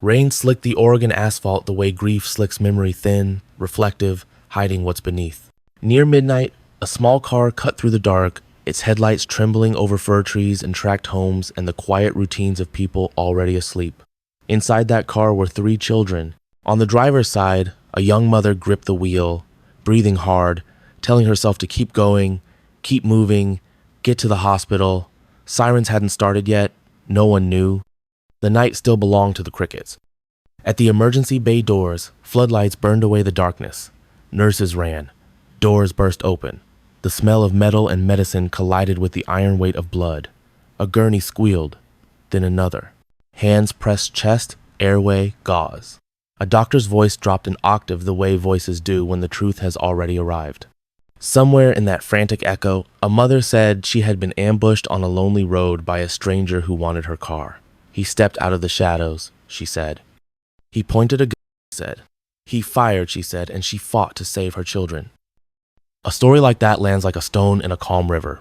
Rain slicked the Oregon asphalt the way grief slicks memory thin, reflective, hiding what's beneath. Near midnight, a small car cut through the dark, its headlights trembling over fir trees and tracked homes and the quiet routines of people already asleep. Inside that car were 3 children. On the driver's side, a young mother gripped the wheel, breathing hard, telling herself to keep going, keep moving, get to the hospital. Sirens hadn't started yet. No one knew. The night still belonged to the crickets. At the emergency bay doors, floodlights burned away the darkness. Nurses ran. Doors burst open. The smell of metal and medicine collided with the iron weight of blood. A gurney squealed, then another. Hands pressed chest, airway, gauze. A doctor's voice dropped an octave the way voices do when the truth has already arrived. Somewhere in that frantic echo, a mother said she had been ambushed on a lonely road by a stranger who wanted her car. He stepped out of the shadows, she said. He pointed a gun, she said. He fired, she said, and she fought to save her children. A story like that lands like a stone in a calm river.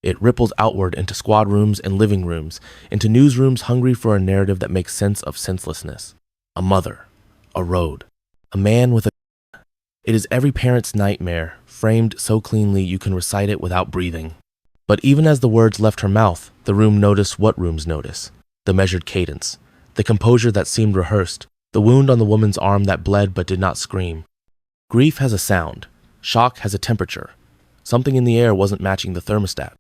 It ripples outward into squad rooms and living rooms, into newsrooms hungry for a narrative that makes sense of senselessness. A mother, a road, a man with a gun. It is every parent's nightmare, framed so cleanly you can recite it without breathing. But even as the words left her mouth, the room noticed what rooms notice. The measured cadence, the composure that seemed rehearsed, the wound on the woman's arm that bled but did not scream. Grief has a sound. Shock has a temperature. Something in the air wasn't matching the thermostat.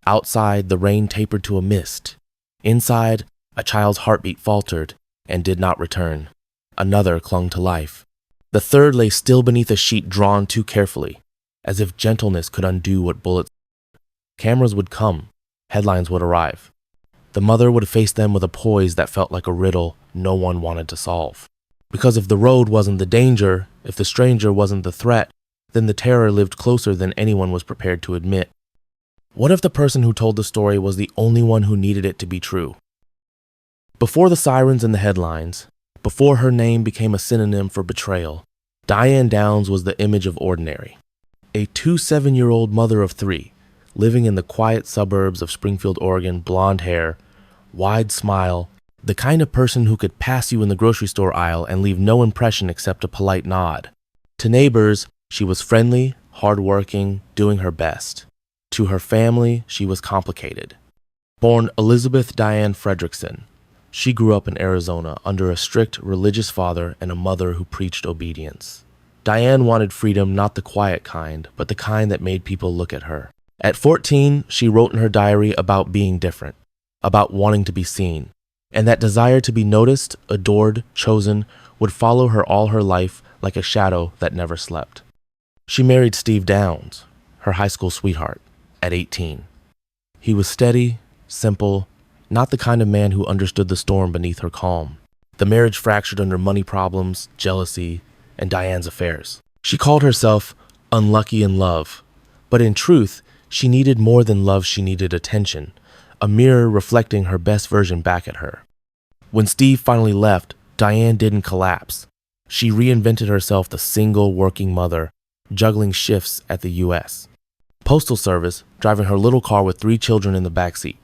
Outside, the rain tapered to a mist. Inside, a child's heartbeat faltered and did not return. Another clung to life. The third lay still beneath a sheet drawn too carefully, as if gentleness could undo what bullets. Cameras would come. Headlines would arrive. The mother would face them with a poise that felt like a riddle no one wanted to solve. Because if the road wasn't the danger, if the stranger wasn't the threat, then the terror lived closer than anyone was prepared to admit. What if the person who told the story was the only one who needed it to be true? Before the sirens and the headlines, before her name became a synonym for betrayal, Diane Downs was the image of ordinary. A 7-year-old mother of 3, living in the quiet suburbs of Springfield, Oregon, blonde hair, wide smile, the kind of person who could pass you in the grocery store aisle and leave no impression except a polite nod. To neighbors, she was friendly, hardworking, doing her best. To her family, she was complicated. Born Elizabeth Diane Fredrickson, she grew up in Arizona under a strict religious father and a mother who preached obedience. Diane wanted freedom, not the quiet kind, but the kind that made people look at her. At 14, she wrote in her diary about being different, about wanting to be seen, and that desire to be noticed, adored, chosen would follow her all her life like a shadow that never slept. She married Steve Downs, her high school sweetheart, at 18. He was steady, simple, not the kind of man who understood the storm beneath her calm. The marriage fractured under money problems, jealousy, and Diane's affairs. She called herself unlucky in love, but in truth, she needed more than love. She needed attention, a mirror reflecting her best version back at her. When Steve finally left, Diane didn't collapse. She reinvented herself the single working mother, juggling shifts at the U.S. Postal Service, driving her little car with 3 children in the backseat,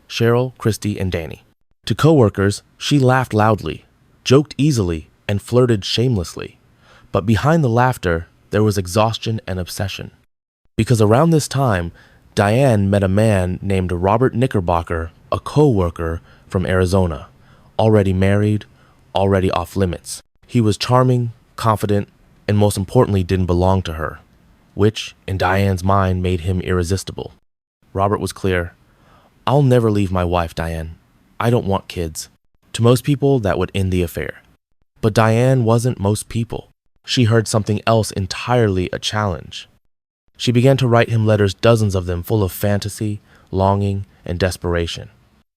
Cheryl, Christy, and Danny. To coworkers, she laughed loudly, joked easily, and flirted shamelessly. But behind the laughter, there was exhaustion and obsession. Because around this time, Diane met a man named Robert Knickerbocker, a co-worker from Arizona, already married, already off limits. He was charming, confident, and most importantly didn't belong to her, which, in Diane's mind, made him irresistible. Robert was clear. I'll never leave my wife, Diane. I don't want kids. To most people, that would end the affair. But Diane wasn't most people. She heard something else entirely a challenge. She began to write him letters, dozens of them, full of fantasy, longing, and desperation.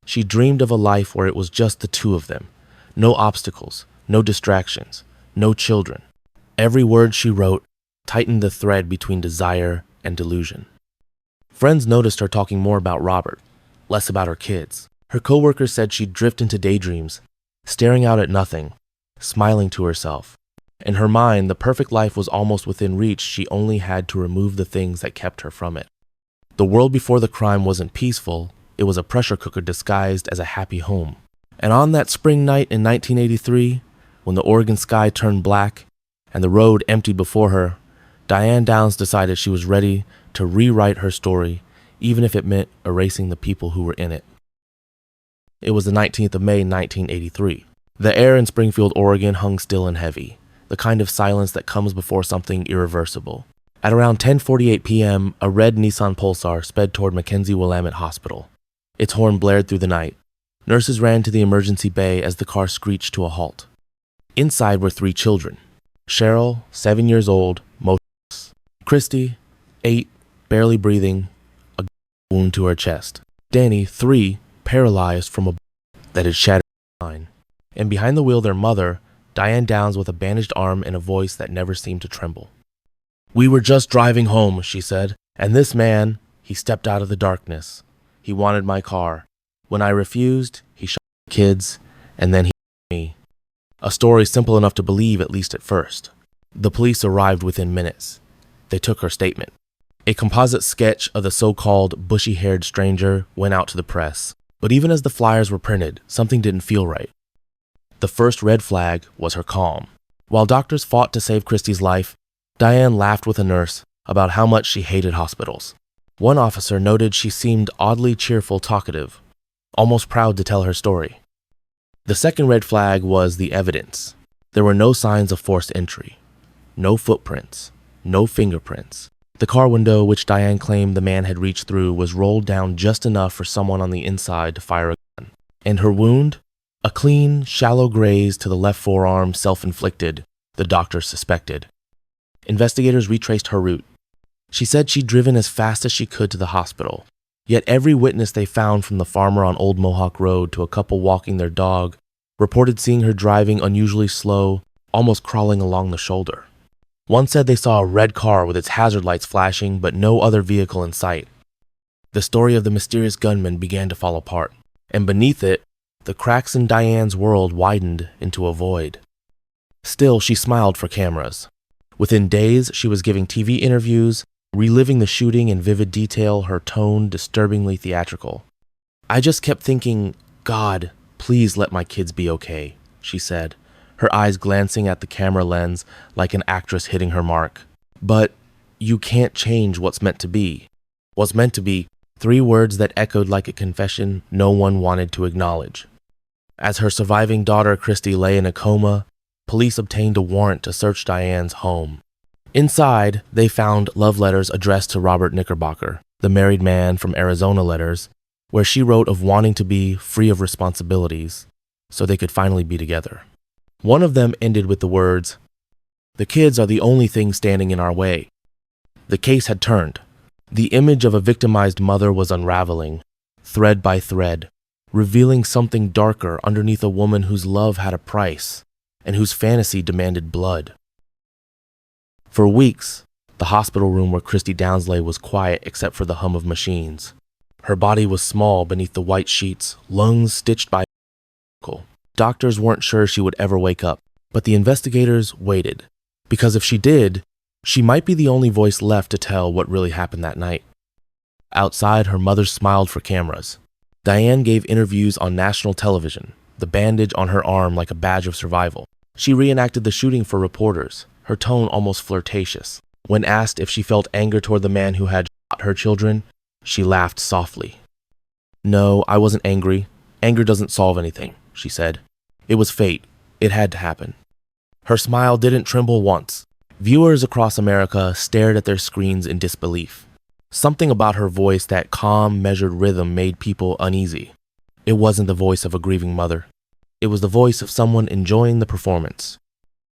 She dreamed of a life where it was just the two of them. No obstacles, no distractions, no children. Every word she wrote tightened the thread between desire and delusion. Friends noticed her talking more about Robert, less about her kids. Her coworkers said she'd drift into daydreams, staring out at nothing, smiling to herself. In her mind, the perfect life was almost within reach. She only had to remove the things that kept her from it. The world before the crime wasn't peaceful. It was a pressure cooker disguised as a happy home. And on that spring night in 1983, when the Oregon sky turned black and the road emptied before her, Diane Downs decided she was ready to rewrite her story, even if it meant erasing the people who were in it. It was the 19th of May, 1983. The air in Springfield, Oregon hung still and heavy, the kind of silence that comes before something irreversible. At around 10:48 p.m., a red Nissan Pulsar sped toward Mackenzie Willamette Hospital. Its horn blared through the night. Nurses ran to the emergency bay as the car screeched to a halt. Inside were 3 children. Cheryl, 7 years old, motionless. Christy, 8, barely breathing, a wound to her chest. Danny, 3, paralyzed from a bullet that had shattered her spine. And behind the wheel their mother, Diane Downs, with a bandaged arm and a voice that never seemed to tremble. "We were just driving home," she said, "and this man, he stepped out of the darkness. He wanted my car. When I refused, he shot the kids, and then he shot me." A story simple enough to believe, at least at first. The police arrived within minutes. They took her statement. A composite sketch of the so-called bushy-haired stranger went out to the press. But even as the flyers were printed, something didn't feel right. The first red flag was her calm. While doctors fought to save Christy's life, Diane laughed with a nurse about how much she hated hospitals. One officer noted she seemed oddly cheerful, talkative, almost proud to tell her story. The second red flag was the evidence. There were no signs of forced entry, no footprints, no fingerprints. The car window, which Diane claimed the man had reached through, was rolled down just enough for someone on the inside to fire a gun. And her wound? A clean, shallow graze to the left forearm, self-inflicted, the doctors suspected. Investigators retraced her route. She said she'd driven as fast as she could to the hospital. Yet every witness they found, from the farmer on Old Mohawk Road to a couple walking their dog, reported seeing her driving unusually slow, almost crawling along the shoulder. One said they saw a red car with its hazard lights flashing, but no other vehicle in sight. The story of the mysterious gunman began to fall apart, and beneath it, the cracks in Diane's world widened into a void. Still, she smiled for cameras. Within days, she was giving TV interviews, reliving the shooting in vivid detail, her tone disturbingly theatrical. "I just kept thinking, God, please let my kids be okay," she said, her eyes glancing at the camera lens like an actress hitting her mark. "But you can't change what's meant to be." What's meant to be, 3 words that echoed like a confession no one wanted to acknowledge. As her surviving daughter Christy lay in a coma, police obtained a warrant to search Diane's home. Inside, they found love letters addressed to Robert Knickerbocker, the married man from Arizona letters, where she wrote of wanting to be free of responsibilities so they could finally be together. One of them ended with the words, "The kids are the only thing standing in our way." The case had turned. The image of a victimized mother was unraveling, thread by thread, revealing something darker underneath a woman whose love had a price and whose fantasy demanded blood. For weeks, the hospital room where Christy Downs lay was quiet except for the hum of machines. Her body was small beneath the white sheets, lungs stitched by a. Doctors weren't sure she would ever wake up, but the investigators waited, because if she did, she might be the only voice left to tell what really happened that night. Outside, her mother smiled for cameras. Diane gave interviews on national television, the bandage on her arm like a badge of survival. She reenacted the shooting for reporters, her tone almost flirtatious. When asked if she felt anger toward the man who had shot her children, she laughed softly. "No, I wasn't angry. Anger doesn't solve anything," she said. "It was fate. It had to happen." Her smile didn't tremble once. Viewers across America stared at their screens in disbelief. Something about her voice, that calm, measured rhythm, made people uneasy. It wasn't the voice of a grieving mother. It was the voice of someone enjoying the performance.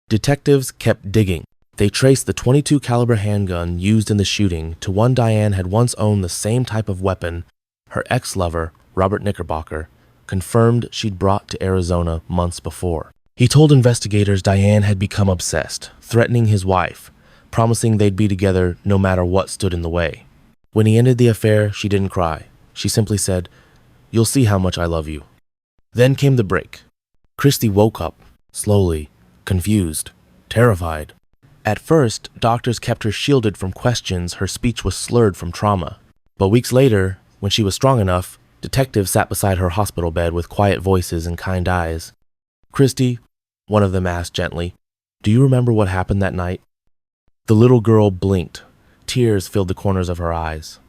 Detectives kept digging. They traced the .22 caliber handgun used in the shooting to one Diane had once owned the same type of weapon her ex-lover, Robert Knickerbocker, confirmed she'd brought to Arizona months before. He told investigators Diane had become obsessed, threatening his wife, promising they'd be together no matter what stood in the way. When he ended the affair, she didn't cry. She simply said, "You'll see how much I love you." Then came the break. Christy woke up, slowly, confused, terrified. At first, doctors kept her shielded from questions. Her speech was slurred from trauma. But weeks later, when she was strong enough, Detectives sat beside her hospital bed with quiet voices and kind eyes. "Christy," one of them asked gently, "do you remember what happened that night?" The little girl blinked. Tears filled the corners of her eyes.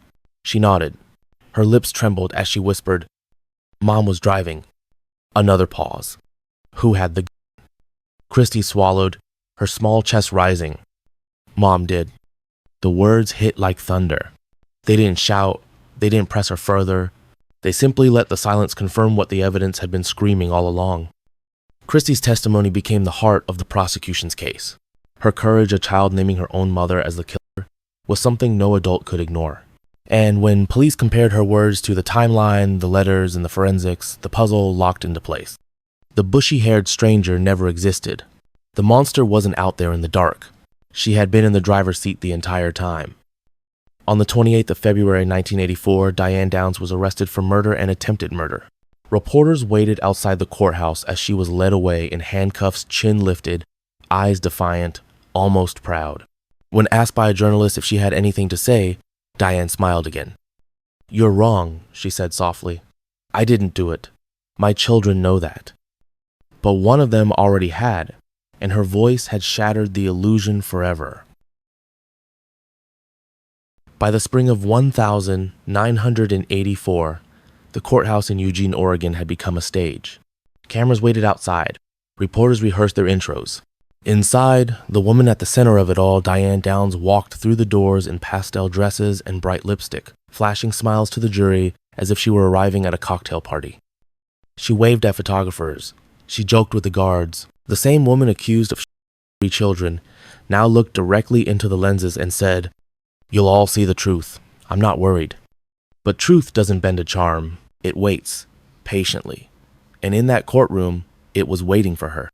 She nodded. Her lips trembled as she whispered, "Mom was driving." Another pause. "Who had the gun?" Christy swallowed, her small chest rising. "Mom did." The words hit like thunder. They didn't shout. They didn't press her further. They simply let the silence confirm what the evidence had been screaming all along. Christy's testimony became the heart of the prosecution's case. Her courage, a child naming her own mother as the killer, was something no adult could ignore. And when police compared her words to the timeline, the letters, and the forensics, the puzzle locked into place. The bushy-haired stranger never existed. The monster wasn't out there in the dark. She had been in the driver's seat the entire time. On the 28th of February 1984, Diane Downs was arrested for murder and attempted murder. Reporters waited outside the courthouse as she was led away in handcuffs, chin lifted, eyes defiant, almost proud. When asked by a journalist if she had anything to say, Diane smiled again. "You're wrong," she said softly. "I didn't do it. My children know that." But one of them already had, and her voice had shattered the illusion forever. By the spring of 1984, the courthouse in Eugene, Oregon had become a stage. Cameras waited outside. Reporters rehearsed their intros. Inside, the woman at the center of it all, Diane Downs, walked through the doors in pastel dresses and bright lipstick, flashing smiles to the jury as if she were arriving at a cocktail party. She waved at photographers. She joked with the guards. The same woman accused of 3 children now looked directly into the lenses and said, "You'll all see the truth. I'm not worried." But truth doesn't bend a charm. It waits, patiently. And in that courtroom, it was waiting for her.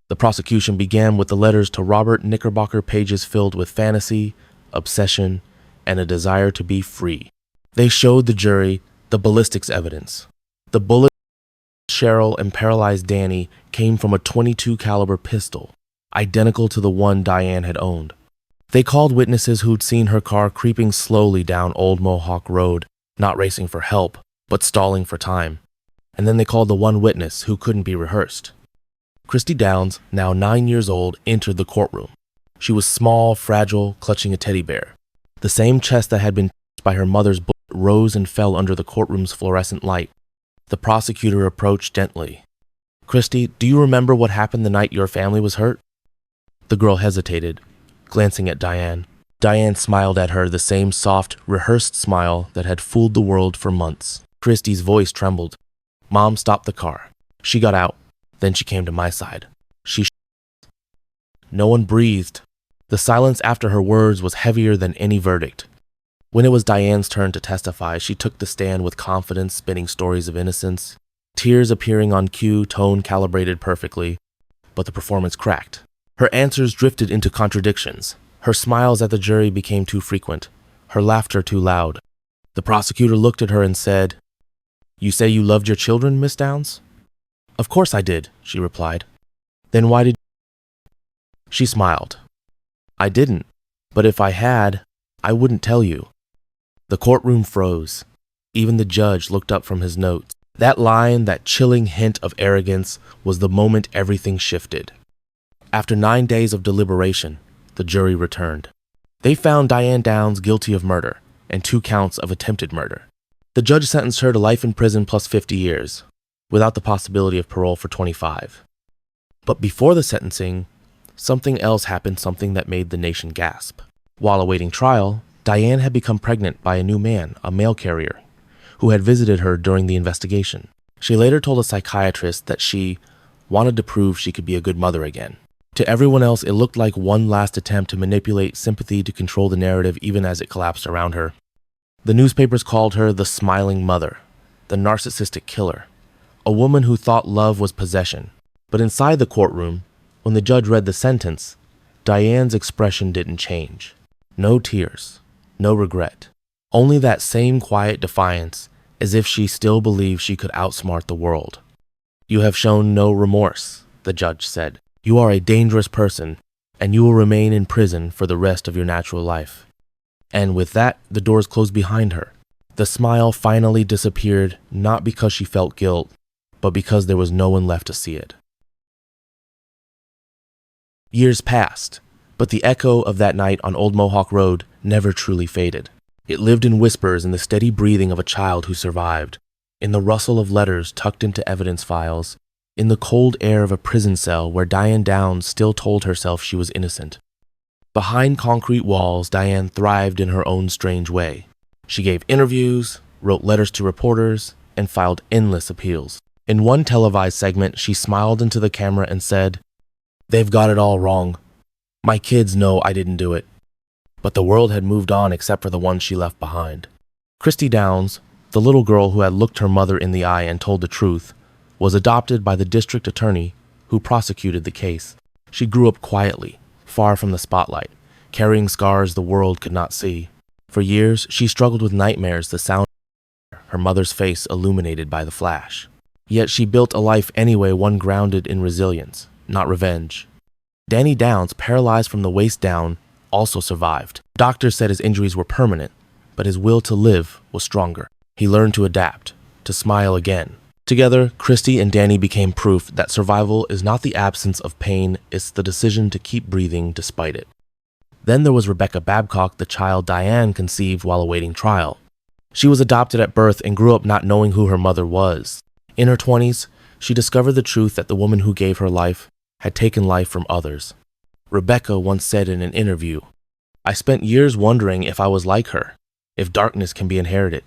The prosecution began with the letters to Robert Knickerbocker, pages filled with fantasy, obsession, and a desire to be free. They showed the jury the ballistics evidence. The bullet Cheryl and paralyzed Danny came from a .22 caliber pistol, identical to the one Diane had owned. They called witnesses who'd seen her car creeping slowly down Old Mohawk Road, not racing for help, but stalling for time. And then they called the one witness who couldn't be rehearsed. Christy Downs, now 9 years old, entered the courtroom. She was small, fragile, clutching a teddy bear. The same chest that had been touched by her mother's bullet rose and fell under the courtroom's fluorescent light. The prosecutor approached gently. "Christy, do you remember what happened the night your family was hurt?" The girl hesitated, glancing at Diane. Diane smiled at her, the same soft, rehearsed smile that had fooled the world for months. Christy's voice trembled. "Mom stopped the car. She got out. Then she came to my side. No one breathed. The silence after her words was heavier than any verdict. When it was Diane's turn to testify, she took the stand with confidence, spinning stories of innocence, tears appearing on cue, tone calibrated perfectly. But the performance cracked. Her answers drifted into contradictions. Her smiles at the jury became too frequent, her laughter too loud. The prosecutor looked at her and said, "You say you loved your children, Miss Downs?" "Of course I did," she replied. "Then why did you?" She smiled. "I didn't, but if I had, I wouldn't tell you." The courtroom froze. Even the judge looked up from his notes. That line, that chilling hint of arrogance, was the moment everything shifted. After 9 days of deliberation, the jury returned. They found Diane Downs guilty of murder and 2 counts of attempted murder. The judge sentenced her to life in prison plus 50 years, without the possibility of parole for 25. But before the sentencing, something else happened, something that made the nation gasp. While awaiting trial, Diane had become pregnant by a new man, a mail carrier, who had visited her during the investigation. She later told a psychiatrist that she wanted to prove she could be a good mother again. To everyone else, it looked like one last attempt to manipulate sympathy to control the narrative even as it collapsed around her. The newspapers called her the smiling mother, the narcissistic killer, a woman who thought love was possession. But inside the courtroom, when the judge read the sentence, Diane's expression didn't change. No tears, no regret, only that same quiet defiance, as if she still believed she could outsmart the world. "You have shown no remorse," the judge said. "You are a dangerous person, and you will remain in prison for the rest of your natural life." And with that, the doors closed behind her. The smile finally disappeared, not because she felt guilt, but because there was no one left to see it. Years passed, but the echo of that night on Old Mohawk Road never truly faded. It lived in whispers, in the steady breathing of a child who survived, in the rustle of letters tucked into evidence files, in the cold air of a prison cell where Diane Downs still told herself she was innocent. Behind concrete walls, Diane thrived in her own strange way. She gave interviews, wrote letters to reporters, and filed endless appeals. In one televised segment, she smiled into the camera and said, "They've got it all wrong. My kids know I didn't do it." But the world had moved on except for the one she left behind. Christy Downs, the little girl who had looked her mother in the eye and told the truth, was adopted by the district attorney who prosecuted the case. She grew up quietly, far from the spotlight, carrying scars the world could not see. For years, she struggled with nightmares, the sound of her mother's face illuminated by the flash. Yet she built a life anyway, one grounded in resilience, not revenge. Danny Downs, paralyzed from the waist down, also survived. Doctors said his injuries were permanent, but his will to live was stronger. He learned to adapt, to smile again. Together, Christy and Danny became proof that survival is not the absence of pain, it's the decision to keep breathing despite it. Then there was Rebecca Babcock, the child Diane conceived while awaiting trial. She was adopted at birth and grew up not knowing who her mother was. In her 20s, she discovered the truth that the woman who gave her life had taken life from others. Rebecca once said in an interview, "I spent years wondering if I was like her, if darkness can be inherited."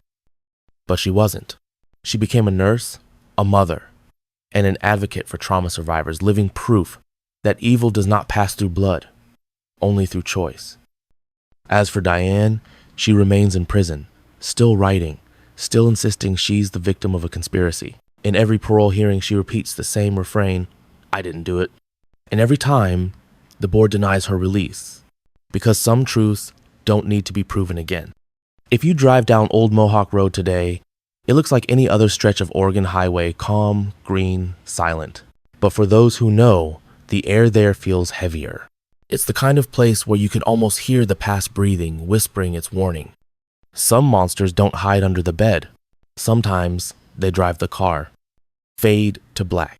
But she wasn't. She became a nurse, a mother, and an advocate for trauma survivors, living proof that evil does not pass through blood, only through choice. As for Diane, she remains in prison, still writing, still insisting she's the victim of a conspiracy. In every parole hearing, she repeats the same refrain, "I didn't do it." And every time, the board denies her release, because some truths don't need to be proven again. If you drive down Old Mohawk Road today, it looks like any other stretch of Oregon highway, calm, green, silent. But for those who know, the air there feels heavier. It's the kind of place where you can almost hear the past breathing, whispering its warning. Some monsters don't hide under the bed. Sometimes they drive the car. Fade to black.